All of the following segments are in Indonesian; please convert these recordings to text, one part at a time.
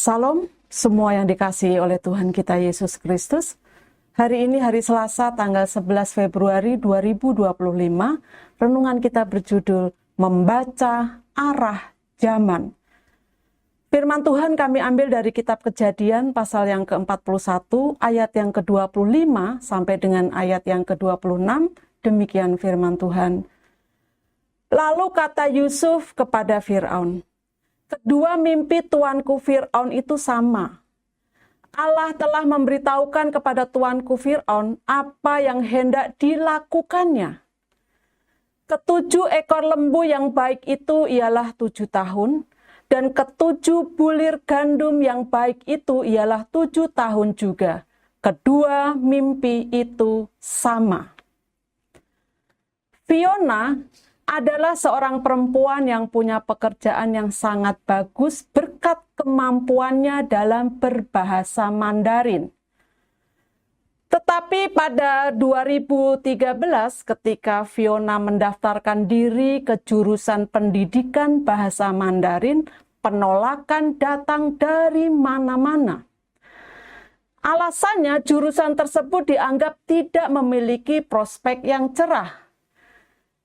Salam semua yang dikasihi oleh Tuhan kita Yesus Kristus. Hari ini hari Selasa tanggal 11 Februari 2025. Renungan kita berjudul Membaca Arah Zaman. Firman Tuhan kami ambil dari kitab Kejadian pasal yang ke-41 ayat yang ke-25 sampai dengan ayat yang ke-26. Demikian firman Tuhan. Lalu kata Yusuf kepada Firaun, "Kedua mimpi tuanku Firaun itu sama. Allah telah memberitahukan kepada tuanku Firaun apa yang hendak dilakukannya. Ketujuh ekor lembu yang baik itu ialah 7 tahun, dan ketujuh bulir gandum yang baik itu ialah 7 tahun juga. Kedua mimpi itu sama." Fiona adalah seorang perempuan yang punya pekerjaan yang sangat bagus berkat kemampuannya dalam berbahasa Mandarin. Tetapi pada 2013 ketika Fiona mendaftarkan diri ke jurusan pendidikan bahasa Mandarin, penolakan datang dari mana-mana. Alasannya jurusan tersebut dianggap tidak memiliki prospek yang cerah.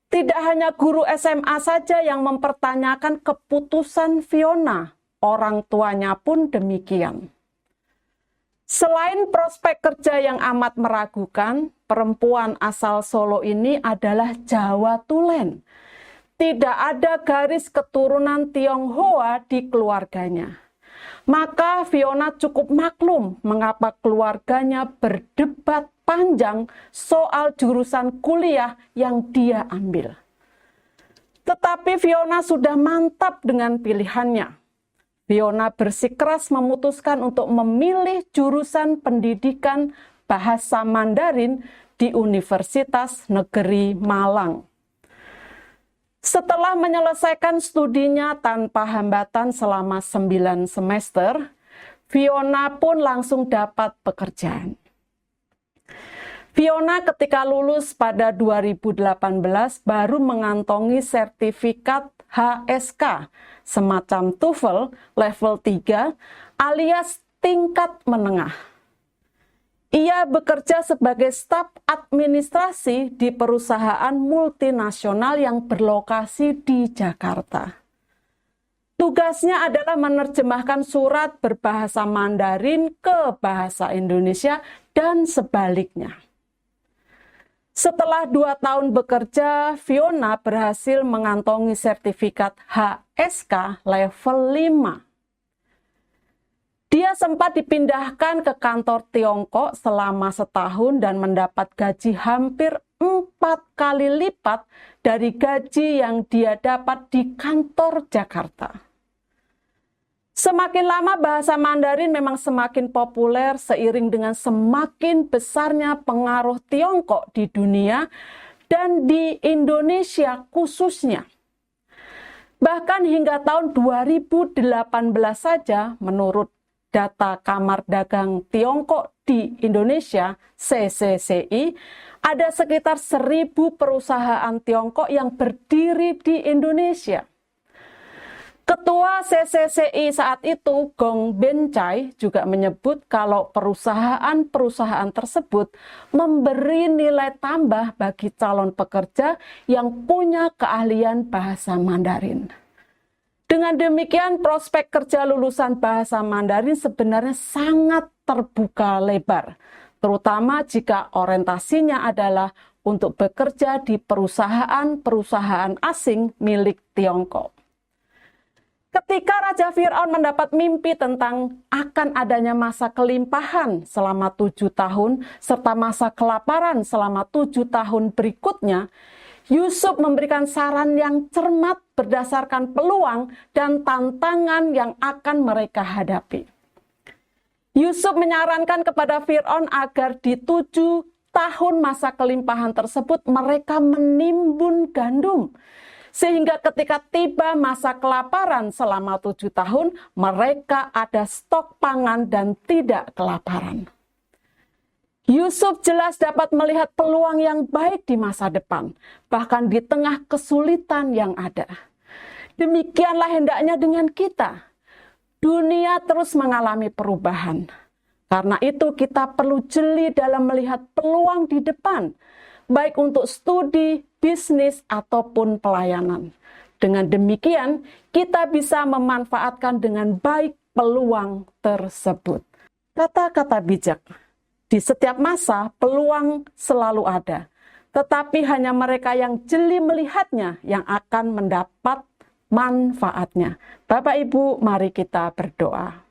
Tidak hanya guru SMA saja yang mempertanyakan keputusan Fiona, orang tuanya pun demikian. Selain prospek kerja yang amat meragukan, perempuan asal Solo ini adalah Jawa Tulen. Tidak ada garis keturunan Tionghoa di keluarganya. Maka Fiona cukup maklum mengapa keluarganya berdebat panjang soal jurusan kuliah yang dia ambil. Tetapi Fiona sudah mantap dengan pilihannya. Fiona bersikeras memutuskan untuk memilih jurusan pendidikan bahasa Mandarin di Universitas Negeri Malang. Setelah menyelesaikan studinya tanpa hambatan selama 9 semester, Fiona pun langsung dapat pekerjaan. Fiona ketika lulus pada 2018 baru mengantongi sertifikat HSK, semacam TOEFL level 3 alias tingkat menengah. Ia bekerja sebagai staf administrasi di perusahaan multinasional yang berlokasi di Jakarta. Tugasnya adalah menerjemahkan surat berbahasa Mandarin ke bahasa Indonesia dan sebaliknya. Setelah 2 tahun bekerja, Fiona berhasil mengantongi sertifikat HSK level 5. Dia sempat dipindahkan ke kantor Tiongkok selama setahun dan mendapat gaji hampir 4 kali lipat dari gaji yang dia dapat di kantor Jakarta. Semakin lama bahasa Mandarin memang semakin populer seiring dengan semakin besarnya pengaruh Tiongkok di dunia dan di Indonesia khususnya. Bahkan hingga tahun 2018 saja menurut data Kamar Dagang Tiongkok di Indonesia, CCCI, ada sekitar 1.000 perusahaan Tiongkok yang berdiri di Indonesia. Ketua CCCI saat itu, Gong Bencai, juga menyebut kalau perusahaan-perusahaan tersebut memberi nilai tambah bagi calon pekerja yang punya keahlian bahasa Mandarin. Dengan demikian, prospek kerja lulusan bahasa Mandarin sebenarnya sangat terbuka lebar, terutama jika orientasinya adalah untuk bekerja di perusahaan-perusahaan asing milik Tiongkok. Ketika Raja Firaun mendapat mimpi tentang akan adanya masa kelimpahan selama 7 tahun, serta masa kelaparan selama 7 tahun berikutnya, Yusuf memberikan saran yang cermat berdasarkan peluang dan tantangan yang akan mereka hadapi. Yusuf menyarankan kepada Firaun agar di 7 tahun masa kelimpahan tersebut mereka menimbun gandum. Sehingga ketika tiba masa kelaparan selama 7 tahun, mereka ada stok pangan dan tidak kelaparan. Yusuf jelas dapat melihat peluang yang baik di masa depan, bahkan di tengah kesulitan yang ada. Demikianlah hendaknya dengan kita. Dunia terus mengalami perubahan. Karena itu kita perlu jeli dalam melihat peluang di depan, baik untuk studi, bisnis, ataupun pelayanan. Dengan demikian, kita bisa memanfaatkan dengan baik peluang tersebut. Kata-kata bijak. Di setiap masa, peluang selalu ada. Tetapi hanya mereka yang jeli melihatnya yang akan mendapat manfaatnya. Bapak Ibu, mari kita berdoa.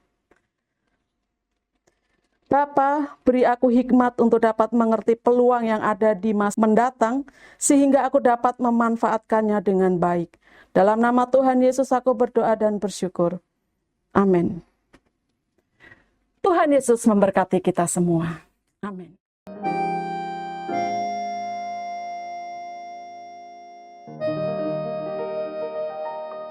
Bapa, beri aku hikmat untuk dapat mengerti peluang yang ada di masa mendatang, sehingga aku dapat memanfaatkannya dengan baik. Dalam nama Tuhan Yesus aku berdoa dan bersyukur. Amin. Tuhan Yesus memberkati kita semua. Amin.